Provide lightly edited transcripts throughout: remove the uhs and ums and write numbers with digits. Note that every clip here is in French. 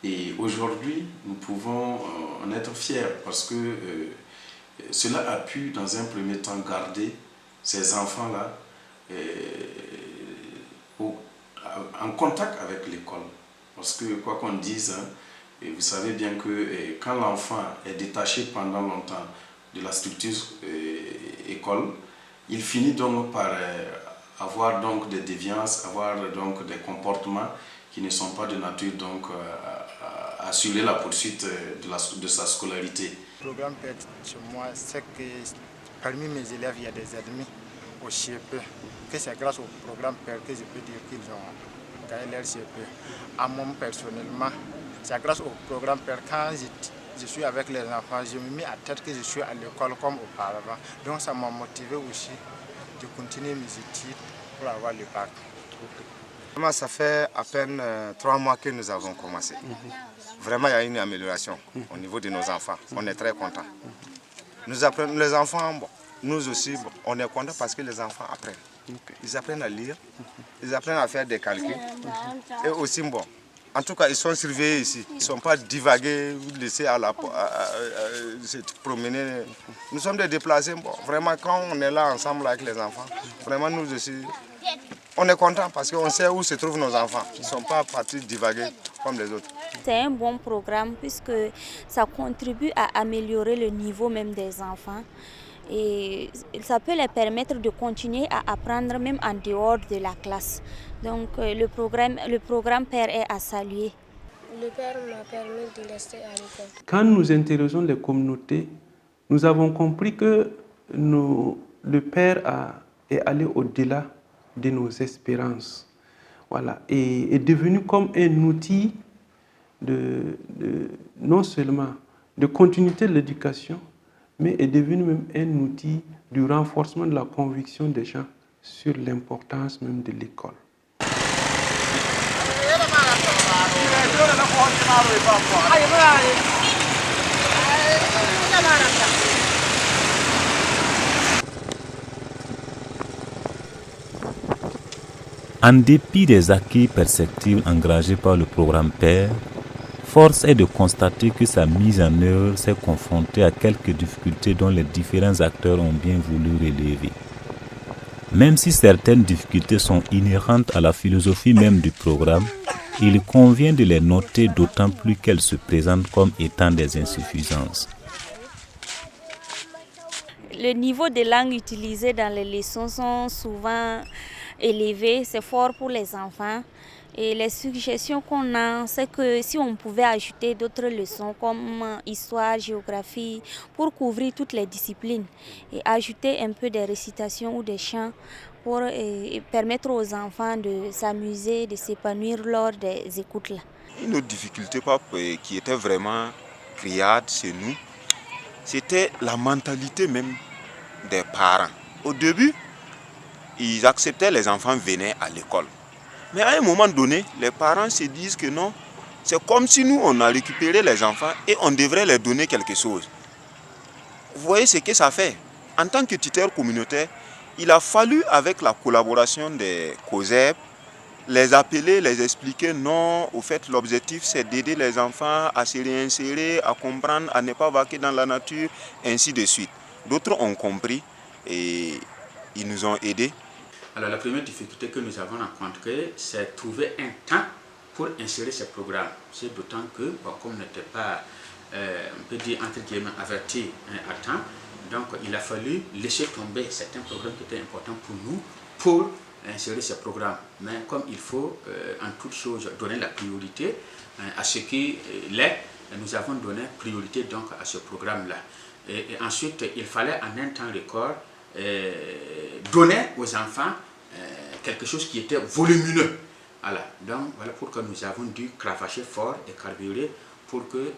Et aujourd'hui, nous pouvons en être fiers parce que cela a pu, dans un premier temps, garder ces enfants-là en contact avec l'école. Parce que, quoi qu'on dise, hein, et vous savez bien que quand l'enfant est détaché pendant longtemps de la structure école, il finit donc par avoir donc des déviances, avoir donc des comportements qui ne sont pas de nature donc à assurer la poursuite de sa scolarité. Le programme PER chez moi, c'est que parmi mes élèves, il y a des ennemis au CEP, que c'est grâce au programme PER que je peux dire qu'ils ont gagné leur CEP. À moi personnellement, c'est grâce au programme PER quand je suis avec les enfants, je me mets à tête que je suis à l'école comme auparavant. Donc ça m'a motivé aussi de continuer mes études pour avoir le bac. Vraiment, ça fait à peine 3 mois que nous avons commencé. Vraiment, il y a une amélioration au niveau de nos enfants. On est très contents. Nous apprenons, les enfants, bon, nous aussi, bon, on est contents parce que les enfants apprennent. Ils apprennent à lire, ils apprennent à faire des calculs. Et aussi, bon, en tout cas, ils sont surveillés ici. Ils ne sont pas divagués, laissés se promener. Nous sommes des déplacés. Bon, vraiment, quand on est là ensemble avec les enfants, vraiment, nous aussi, on est content parce qu'on sait où se trouvent nos enfants. Ils ne sont pas partis divaguer comme les autres. C'est un bon programme puisque ça contribue à améliorer le niveau même des enfants. Et ça peut les permettre de continuer à apprendre même en dehors de la classe. Donc le programme PER est à saluer. Le PER m'a permis de rester à l'école. Quand nous interrogeons les communautés, nous avons compris que le PER est allé au-delà de nos espérances. Voilà, et est devenu comme un outil non seulement de continuité de l'éducation, mais est devenu même un outil du renforcement de la conviction des gens sur l'importance même de l'école. En dépit des acquis perceptibles engagés par le programme PER, force est de constater que sa mise en œuvre s'est confrontée à quelques difficultés dont les différents acteurs ont bien voulu relever. Même si certaines difficultés sont inhérentes à la philosophie même du programme, il convient de les noter d'autant plus qu'elles se présentent comme étant des insuffisances. Le niveau de langue utilisé dans les leçons sont souvent élevés, c'est fort pour les enfants. Et les suggestions qu'on a, c'est que si on pouvait ajouter d'autres leçons comme histoire, géographie, pour couvrir toutes les disciplines, et ajouter un peu des récitations ou des chants pour permettre aux enfants de s'amuser, de s'épanouir lors des écoutes là. Une autre difficulté qui était vraiment criarde chez nous, c'était la mentalité même des parents. Au début, ils acceptaient les enfants venaient à l'école. Mais à un moment donné, les parents se disent que non, c'est comme si nous, on a récupéré les enfants et on devrait leur donner quelque chose. Vous voyez ce que ça fait. En tant que tuteur communautaire, il a fallu, avec la collaboration des COSEP, les appeler, les expliquer, non, au fait, l'objectif, c'est d'aider les enfants à se réinsérer, à comprendre, à ne pas vaquer dans la nature, ainsi de suite. D'autres ont compris et ils nous ont aidés. Alors la première difficulté que nous avons rencontrée, c'est trouver un temps pour insérer ces programmes. C'est d'autant que, bon, comme on n'était pas, on peut dire, entre guillemets, averti à temps, donc il a fallu laisser tomber certains programmes qui étaient importants pour nous pour insérer ces programmes. Mais comme il faut, en toute chose, donner la priorité à ce qui l'est, nous avons donné priorité donc à ce programme-là. Et ensuite, il fallait en un temps record donner aux enfants quelque chose qui était volumineux. Voilà. Donc voilà pourquoi nous avons dû cravacher fort et carburer pour que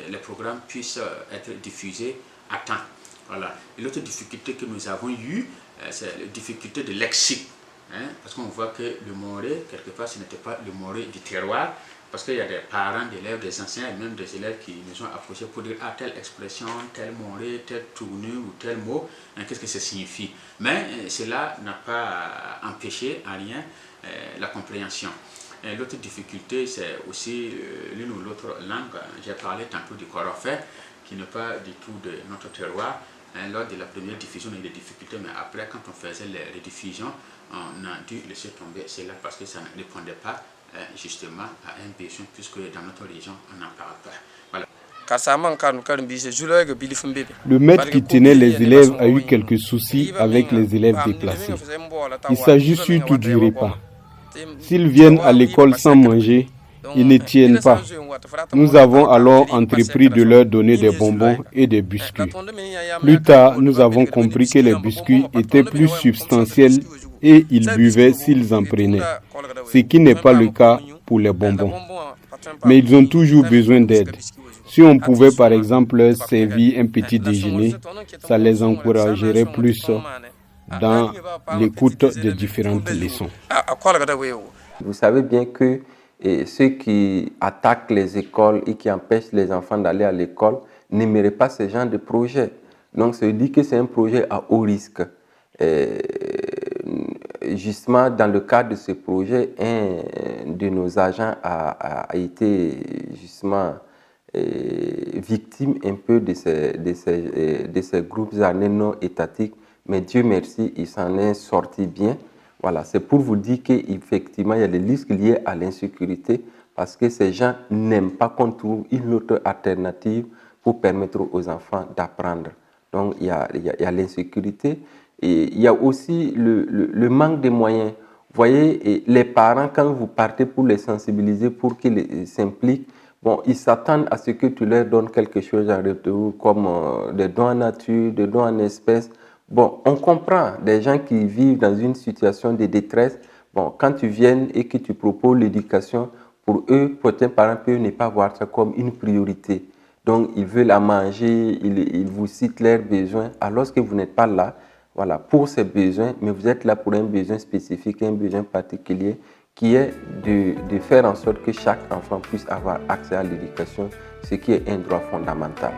les programmes puissent être diffusés à temps. Voilà. Et l'autre difficulté que nous avons eue, c'est la difficulté de lexique. Hein, parce qu'on voit que le moré, quelque part, ce n'était pas le moré du terroir, parce qu'il y a des parents d'élèves, des enseignants et même des élèves qui nous ont approchés pour dire ah, telle expression, tel moré, telle tournure ou tel mot, hein, qu'est-ce que ça signifie. Mais cela n'a pas empêché en rien la compréhension. L'autre difficulté, c'est aussi l'une ou l'autre langue. J'ai parlé tantôt du corofais, qui n'est pas du tout de notre terroir. Lors de la première diffusion, on a eu des difficultés, mais après, quand on faisait les rediffusions, on a dû laisser tomber cela parce que ça ne répondait pas justement à un besoin, puisque dans notre région, on n'en parle pas. Voilà. Le maître qui tenait les élèves a eu quelques soucis avec les élèves déplacés. Il s'agit surtout du repas. S'ils viennent à l'école sans manger, ils ne tiennent pas. Nous avons alors entrepris de leur donner des bonbons et des biscuits. Plus tard, nous avons compris que les biscuits étaient plus substantiels et ils buvaient s'ils en prenaient, ce qui n'est pas le cas pour les bonbons. Mais ils ont toujours besoin d'aide. Si on pouvait par exemple leur servir un petit déjeuner, ça les encouragerait plus dans l'écoute des différentes leçons. Vous savez bien que ceux qui attaquent les écoles et qui empêchent les enfants d'aller à l'école n'aimeraient pas ce genre de projet. Donc ça veut dire que c'est un projet à haut risque. Justement, dans le cadre de ce projet, un de nos agents a été justement victime un peu de ces groupes armés non étatiques, mais Dieu merci, il s'en est sorti bien. Voilà, c'est pour vous dire qu'effectivement, il y a des risques liés à l'insécurité parce que ces gens n'aiment pas qu'on trouve une autre alternative pour permettre aux enfants d'apprendre. Donc, il y a l'insécurité et il y a aussi le manque de moyens. Vous voyez, les parents, quand vous partez pour les sensibiliser, pour qu'ils s'impliquent, bon, ils s'attendent à ce que tu leur donnes quelque chose en retour, comme des dons en nature, des dons en espèces. Bon, on comprend des gens qui vivent dans une situation de détresse. Bon, quand tu viens et que tu proposes l'éducation, pour eux, certains parents peuvent ne pas voir ça comme une priorité. Donc, ils veulent la manger, ils vous citent leurs besoins, alors que vous n'êtes pas là, voilà, pour ces besoins, mais vous êtes là pour un besoin spécifique, un besoin particulier, qui est de faire en sorte que chaque enfant puisse avoir accès à l'éducation, ce qui est un droit fondamental.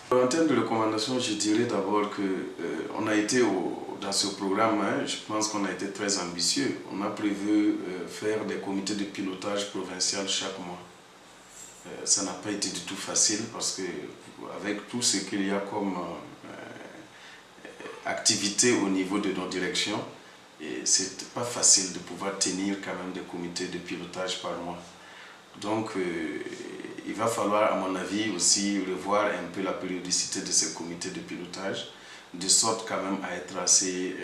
En termes de recommandations, je dirais d'abord qu'on a été dans ce programme, je pense qu'on a été très ambitieux. On a prévu faire des comités de pilotage provincial chaque mois. Ça n'a pas été du tout facile parce que avec tout ce qu'il y a comme activité au niveau de nos directions, c'est pas facile de pouvoir tenir quand même des comités de pilotage par mois. Donc il va falloir, à mon avis, aussi revoir un peu la périodicité de ces comités de pilotage, de sorte quand même à être assez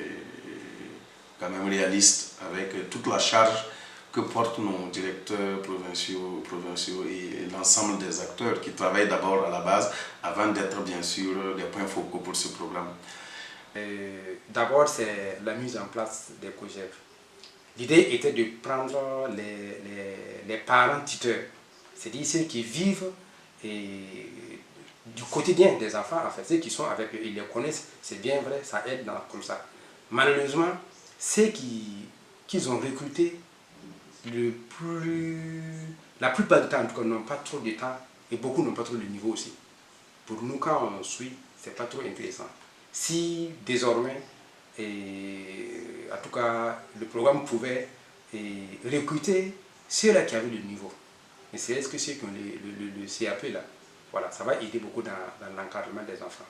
quand même réaliste avec toute la charge que portent nos directeurs provinciaux et l'ensemble des acteurs qui travaillent d'abord à la base avant d'être bien sûr des points focaux pour ce programme. D'abord, c'est la mise en place des COGEP. L'idée était de prendre les parents tuteurs, c'est-à-dire ceux qui vivent du quotidien des enfants, en fait, ceux qui sont avec eux, ils les connaissent, c'est bien vrai, ça aide comme ça. Malheureusement, ceux qu'ils ont recrutés, la plupart du temps, en tout cas, n'ont pas trop de temps et beaucoup n'ont pas trop de niveau aussi. Pour nous, quand on suit, c'est pas trop intéressant. Si désormais, en tout cas, le programme pouvait recruter ceux-là qui avaient le niveau. Mais c'est ce que ceux qui ont le CAP là. Voilà, ça va aider beaucoup dans l'encadrement des enfants.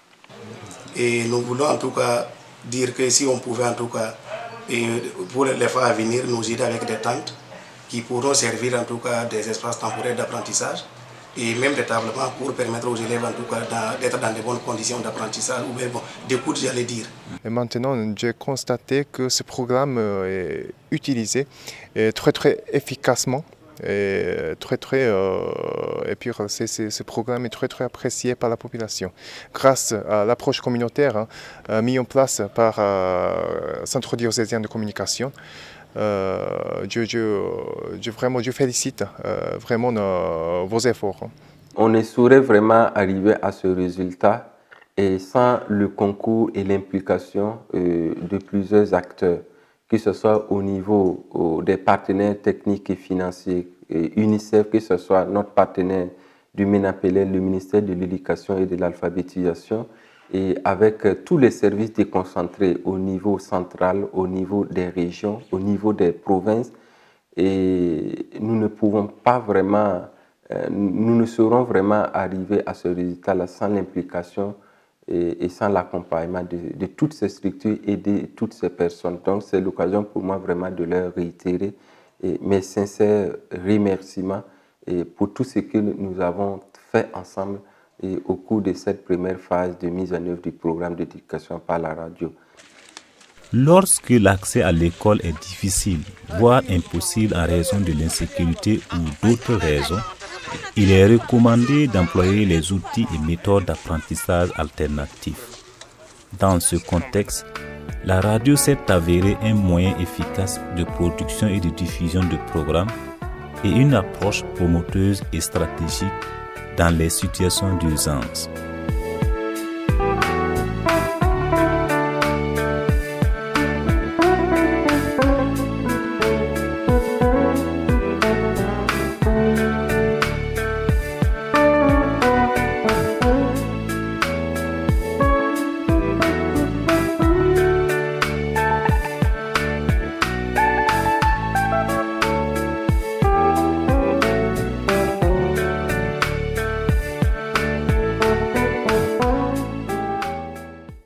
Et nous voulons en tout cas dire que si on pouvait en tout cas, pour les fois à venir, nous aider avec des tentes qui pourront servir en tout cas des espaces temporaires d'apprentissage et même d'établissements pour permettre aux élèves en tout cas d'être dans de bonnes conditions d'apprentissage ou bien d'écoute, j'allais dire. Et maintenant, j'ai constaté que ce programme est utilisé très efficacement. Et puis ce programme est très apprécié par la population. Grâce à l'approche communautaire mise en place par le Centre diocésain de communication, je félicite vraiment vos efforts. On ne saurait vraiment arriver à ce résultat et sans le concours et l'implication de plusieurs acteurs, que ce soit au niveau des partenaires techniques et financiers, et UNICEF, que ce soit notre partenaire du MENAPELEL, le ministère de l'Éducation et de l'Alphabétisation, et avec tous les services déconcentrés au niveau central, au niveau des régions, au niveau des provinces. Et nous ne pouvons pas vraiment, nous ne serons vraiment arriver à ce résultat-là sans l'implication et sans l'accompagnement de toutes ces structures et de toutes ces personnes. Donc c'est l'occasion pour moi vraiment de leur réitérer mes sincères remerciements pour tout ce que nous avons fait ensemble au cours de cette première phase de mise en œuvre du programme d'éducation par la radio. Lorsque l'accès à l'école est difficile, voire impossible en raison de l'insécurité ou d'autres raisons, il est recommandé d'employer les outils et méthodes d'apprentissage alternatifs. Dans ce contexte, la radio s'est avérée un moyen efficace de production et de diffusion de programmes et une approche promoteuse et stratégique dans les situations d'urgence.